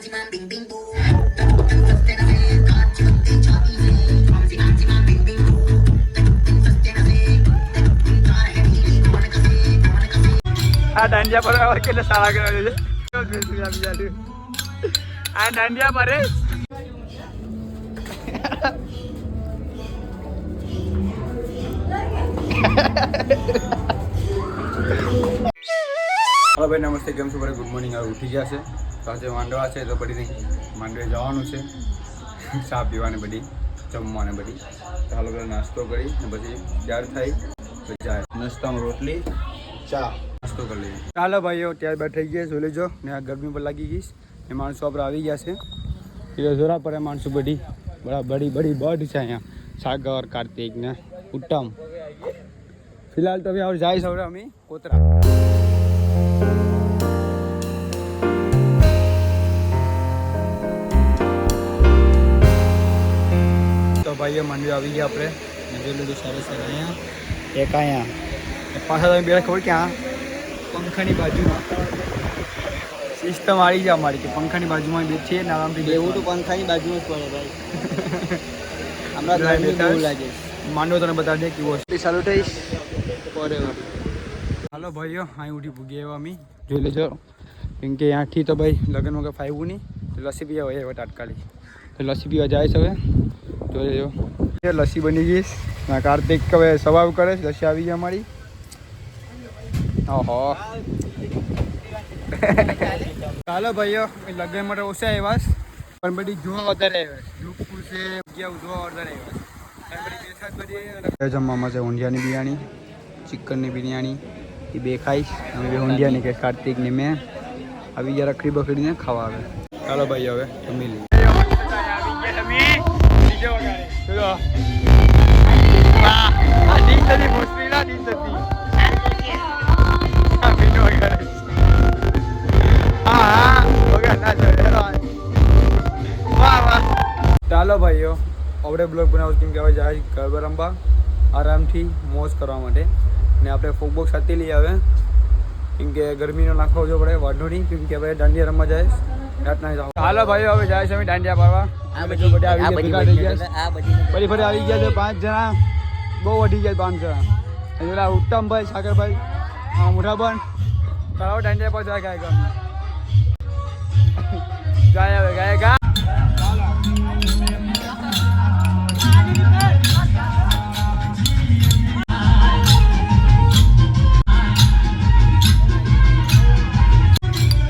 આ દાંડિયા પર કેટલા સારા કરે છે આ દાંડિયા પર हेलो भाई नमस्ते केम छो भाई गुड मॉर्निंग आ उठी गया છે તો આજે માંડવા છે તો બધી માંડવે જવાનું છે ચા પીવાને બધી જમવાને બધી ચાલો પેલા નાસ્તો કરી ને પછી તૈયાર થઈ તો જાય નાસ્તામાં રોટલી ચા નાસ્તો કરી લઈએ ચાલો ભાઈઓ ત્યારબાદ થઈ ગયા જોઈ લેજો ને આ ગરમી પર લાગી ગઈ ને માણસો આપણે આવી ગયા છે એટલે જોરા પર માણસો બધી બડી બર્ડ છે અહીંયા સાગર કાર્તિક ને ઉત્તમ फिलहाल तो अभी और जाए सब हम कोतरा तो भाई मंडवी आ गया अपने जो लोग सारे सारे अँ एक अँ पासा तो बेड़ा खबर क्या पंखा बाजू में सिस्टम आ जाए अमारी कि पंखा बाजू में बेठीए ने आराम थी तो पंखा बाजू में पड़े भाई हमारा लगे मांडो तने बता दे कि वो चालू थी हालो भाईओ अँ उठी भूगी अमी जो लेजो केम के यहाँ तो भाई लगन वगैरह फायवू नहीं तो लस्सी पीवा भाई तात्कालिक तो लस्सी पीवा जाए सब जो लेजो लस्सी बनी गई कार्तिक હવે સવાવ કરે લસ્સી આવી ગઈ અમારી ઓહો ચાલો ભાઈઓ લગન માટે ઓછા આવ્યા પણ બધી જોવા વધારે આવ્યા જોધપુર છે ગયા જોવા વધારે આવ્યા જમવામાં છે ઊંધિયાની બિરયાની चिकन बिरयानी ये बे खाईश ऊंडिया ने के कार्तिक ने मैं अभी जरा रखड़ी बकड़ी ने खावा चलो भाई हवे तो मिली ચાલો ભાઈઓ આપણે બ્લોગ બનાવો કેમ કે હવે જાય ગરબા રમવા આરામથી મોજ કરવા માટે ને આપણે ફોક બોક્સ સાથે લઈ આવે કેમ કે ગરમીનો નાખવો જો પડે વાંધો નહીં કેમ કે હવે દાંડિયા રમવા જાય રાતના જાવ હાલો ભાઈઓ હવે જાય છે અમે દાંડિયા પાડવા આ બધી બધા આવી ગયા ફરી આવી ગયા છે 5 જણા બહુ વધી ગયા 5 જણા પેલા ઉત્તમભાઈ સાગરભાઈ મોટા બન તારો દાંડિયા પર જાય ગાય ગાય હવે ગાય ગા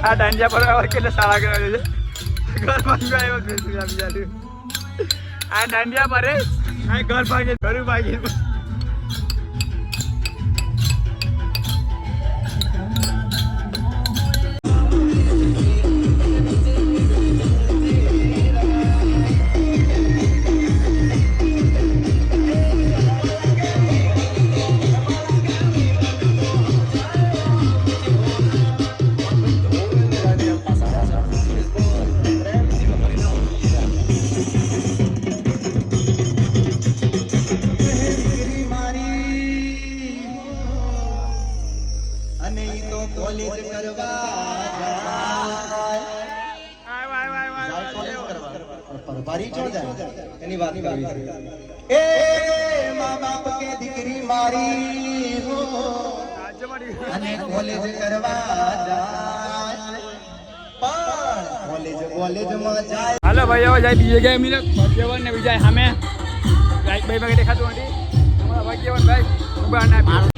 આ દાંડિયા પર કેટલા સારા કરે છે ઘર ભાગી આવ્યો બીજા આ દાંડિયા પર આ ઘર ભાગે ઘર ભાગી ભારી છોડ જાય એની વાત કરવી એ મા બાપ કે દીકરી મારી હો અને કોલેજ કરવા જાય પણ કોલેજ માં જાય હાલો ભાઈ હવે જાય બીજે ગયા મિનિટ ભાગ્યવાન ને બીજા સામે લાઈક ભાઈ ભાઈ દેખાતું નથી અમારા ભાગ્યવાન ભાઈ ઉભા ના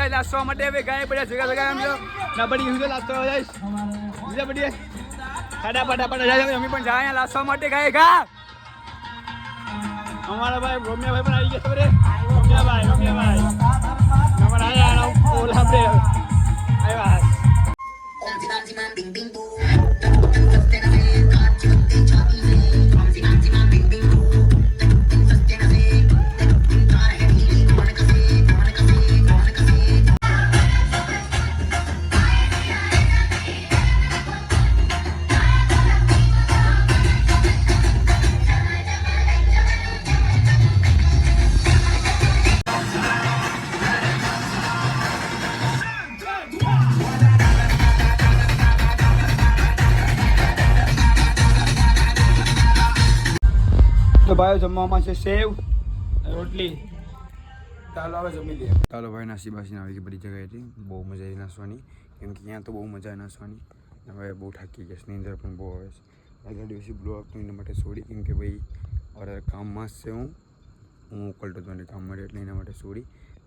ગાય નાસ્તો માટે હવે ગાય પડ્યા જગા જગા એમ જો ના પડી હું નાસ્તો જઈશ બીજા પડી ફટાફટ જાય અમે પણ જાય નાસ્તો માટે ગાય ગા અમારા ભાઈ રોમિયા ભાઈ પણ આવી ગયા છે રોમિયા ભાઈ અમારા આયા ઓલા આપણે આવ્યા તો ભાઈ જમવામાં છે સેવ રોટલી ચાલો હવે જમી લઈએ ચાલો ભાઈ નાસી બાસી આવી ગઈ બધી જગ્યાએથી બહુ મજા આવી નાસવાની કેમ કે અહીંયા તો બહુ મજા આવી નાસવાની હવે બહુ થાકી ગયા છે નીંદર પણ બહુ આવે છે આગળ દિવસે બ્લોગ તો એના માટે છોડી કેમ કે ભાઈ અરે કામમાં જ છે હું મોકલતો હતો અને કામ માટે એટલે એના માટે છોડી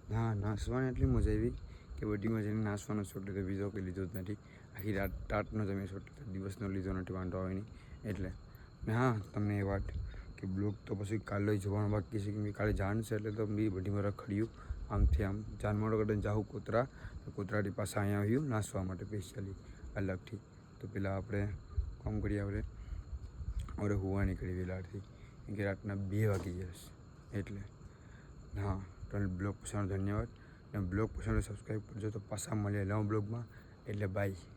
ના નાસવાની એટલી મજા આવી કે બધી મજા આવી નાસવાનો છોડ લીધો બીજો કંઈ લીધો જ નથી આખી રાતનો જ અમે છોડ દિવસનો લીધો નથી વાંધો આવે નહીં એટલે ને હા તમને એ વાત કે બ્લોગ તો પછી કાલે જવાનું બાકી છે કે કાલે જાણ છે એટલે તો બી બધી મારા ખડ્યું આમથી આમ જાનમાળો કરીને જાઉં કૂતરાથી પાછા અહીંયા આવ્યું નાસવા માટે સ્પેશિયલી અલગથી તો પેલા આપણે કામ કરીએ આપણે હોવા નીકળી વેલાથી કેમ કે રાતના 2 વાગી જશે એટલે હા તમને બ્લોગ પસંદ ધન્યવાદ અને બ્લોગ પસંદ સબસ્ક્રાઈબ કરજો તો પાછા મળીએ નવા બ્લોગમાં એટલે બાય